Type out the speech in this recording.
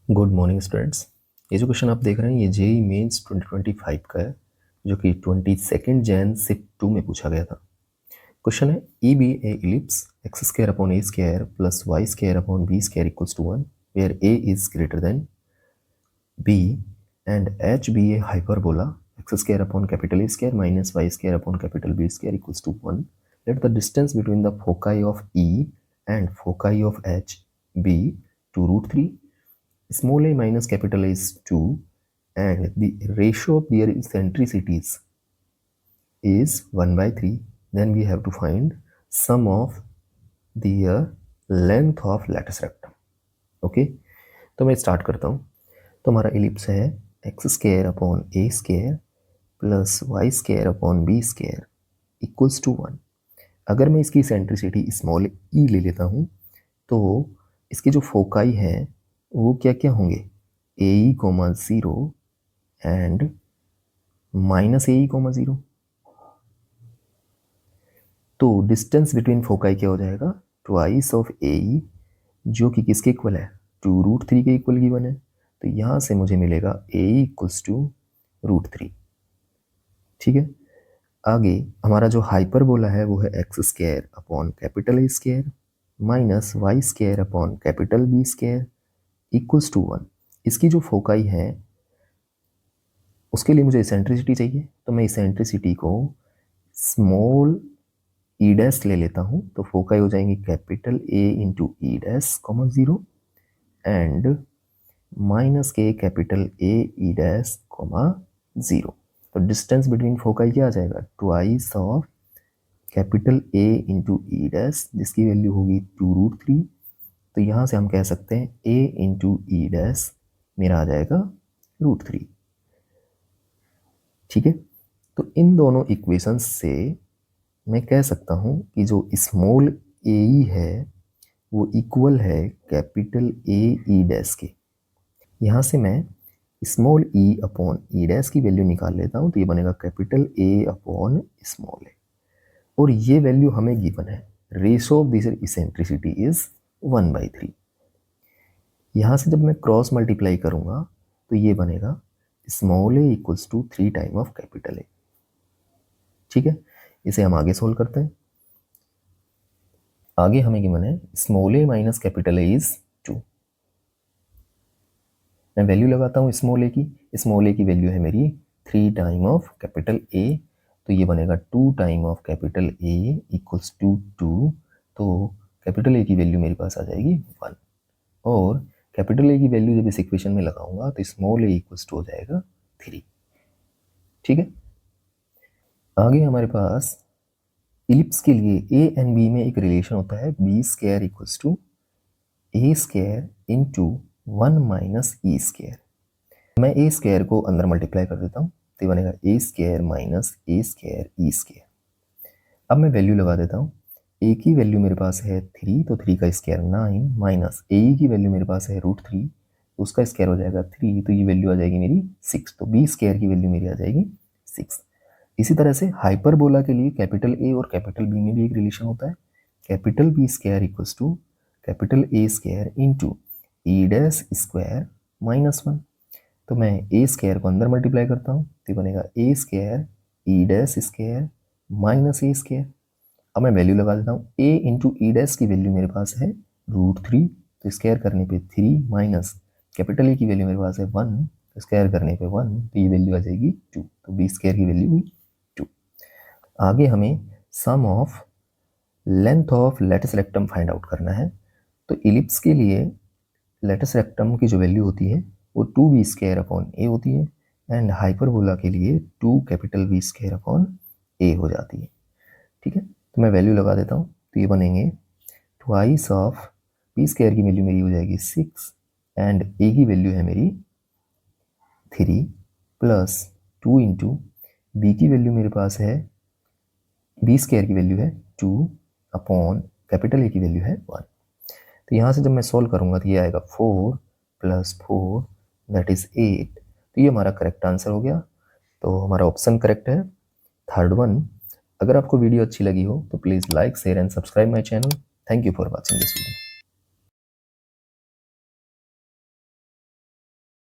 Good morning students. ये जो question आप देख रहे हैं ये जेईई मेंस 2025 का है, जो कि 22 जैन शिफ्ट 2 में पूछा गया था। क्वेश्चन है E be a ellipse x square upon a square plus y square upon b square equals to 1 where a is greater than b and H be a hyperbola x square upon capital A square minus y square upon capital B square equals to 1. Let the distance between the foci of E and foci of H be to √3. Small a minus capital A is 2 and the ratio of their eccentricities is 1/3. Then we have to find sum of their length of lattice rectum. Okay, तो मैं start करता हूँ। तो हमारा ellipse है x square upon a square plus y square upon b square equals to 1. अगर मैं इसकी सेंट्रिसिटी स्मॉल ई ले लेता हूँ तो इसके जो फोकाई हैं वो क्या क्या होंगे, A E comma 0 and minus A E comma 0. तो डिस्टेंस बिटवीन फोकाई क्या हो जाएगा, ट्वाइस ऑफ ए ई, जो कि किसके इक्वल है, 2√3 के इक्वल गिवन है. तो यहाँ से मुझे मिलेगा ए ई इक्वल्स टू √3. ठीक है, आगे हमारा जो हाइपरबोला है वो है x square upon capital A square minus y square upon capital B square equals to 1. इसकी जो फोकाई है उसके लिए मुझे इसेंट्रिसिटी चाहिए, तो मैं इसेंट्रिसिटी को स्मॉल ई डैश ले लेता हूँ. तो फोकाई हो जाएंगी capital A into E dash comma 0 and minus के capital A E dash comma 0. तो डिस्टेंस बिटवीन फोकाई क्या आ जाएगा, twice of capital A into E dash जिसकी वैल्यू होगी 2√3. तो यहाँ से हम कह सकते हैं ए इंटू ई डैश मेरा आ जाएगा √3. ठीक है, तो इन दोनों इक्वेशंस से मैं कह सकता हूँ कि जो स्मॉल ए ई है वो इक्वल है कैपिटल ए ई डैश के. यहाँ से मैं स्मॉल ई अपॉन ई डैश की वैल्यू निकाल लेता हूँ, तो ये बनेगा कैपिटल ए अपॉन स्मॉल ए. और ये वैल्यू हमें गिवन है, ratio of this eccentricity is 1/3. यहाँ से जब मैं क्रॉस मल्टीप्लाई करूँगा तो ये बनेगा small a equals to 3 time of capital A. ठीक है, इसे हम आगे सोल्व करते हैं. आगे हमें गिवन है small A minus capital A is 2. मैं वैल्यू लगाता हूँ स्मॉल ए की. स्मॉल ए की वैल्यू है मेरी 3 टाइम ऑफ कैपिटल ए, तो ये बनेगा 2 time of capital A equals to 2. तो कैपिटल ए की वैल्यू मेरे पास आ जाएगी 1 और कैपिटल ए की वैल्यू जब इस इक्वेशन में लगाऊंगा तो स्मॉल ए इक्वल्स टू हो जाएगा 3. ठीक है, आगे हमारे पास इलिप्स के लिए ए एंड बी में एक रिलेशन होता है b square equals to a square into 1 minus e square. मैं ए स्क्वायर को अंदर मल्टीप्लाई कर देता हूँ, तो ये बनेगा A square minus A square E square. अब मैं वैल्यू लगा देता हूँ. ए की वैल्यू मेरे पास है 3, तो 3 का स्क्वायर 9 माइनस ए की वैल्यू मेरे पास है √3, तो उसका स्क्वायर हो जाएगा 3, तो ये वैल्यू आ जाएगी मेरी 6. तो बी स्क्वायर की वैल्यू मेरी आ जाएगी 6. इसी तरह से हाइपरबोला के लिए कैपिटल ए और कैपिटल बी में भी एक रिलेशन होता है, capital B square equals to capital A square into E dash square minus 1. तो मैं ए स्क्वायर को अंदर मल्टीप्लाई करता हूँ, तो बनेगा A square E dash square minus A square. अब मैं वैल्यू लगा देता हूँ. ए इंटू ई डैश की वैल्यू मेरे पास है √3, तो स्क्वायर करने पे 3 माइनस कैपिटल ए की वैल्यू मेरे पास है 1, तो स्क्वायर करने पे 1, तो ये वैल्यू आ जाएगी 2. तो बी स्क्वायर की वैल्यू हुई 2. आगे हमें sum of length of latus rectum find out करना है. तो इलिप्स के लिए लैटिस रेक्टम की जो वैल्यू होती है वो 2b स्क्वायर अपॉन ए होती है एंड हाइपरबोला के लिए 2 कैपिटल बी स्क्वायर अपॉन ए हो जाती है. ठीक है, तो मैं वैल्यू लगा देता हूँ, तो ये बनेंगे ट्वाइस ऑफ बी स्क्वायर की वैल्यू मेरी हो जाएगी 6 एंड ए की वैल्यू है मेरी 3 प्लस 2 इंटू बी की वैल्यू मेरे पास है, बी स्क्वायर की वैल्यू है 2 अपॉन कैपिटल ए की वैल्यू है 1. तो यहाँ से जब मैं सॉल्व करूँगा तो ये आएगा 4 + 4 दैट इज़ 8. तो ये हमारा करेक्ट आंसर हो गया. तो हमारा ऑप्शन करेक्ट है, थर्ड वन. अगर आपको वीडियो अच्छी लगी हो तो please like share and subscribe my channel. Thank you for watching this video.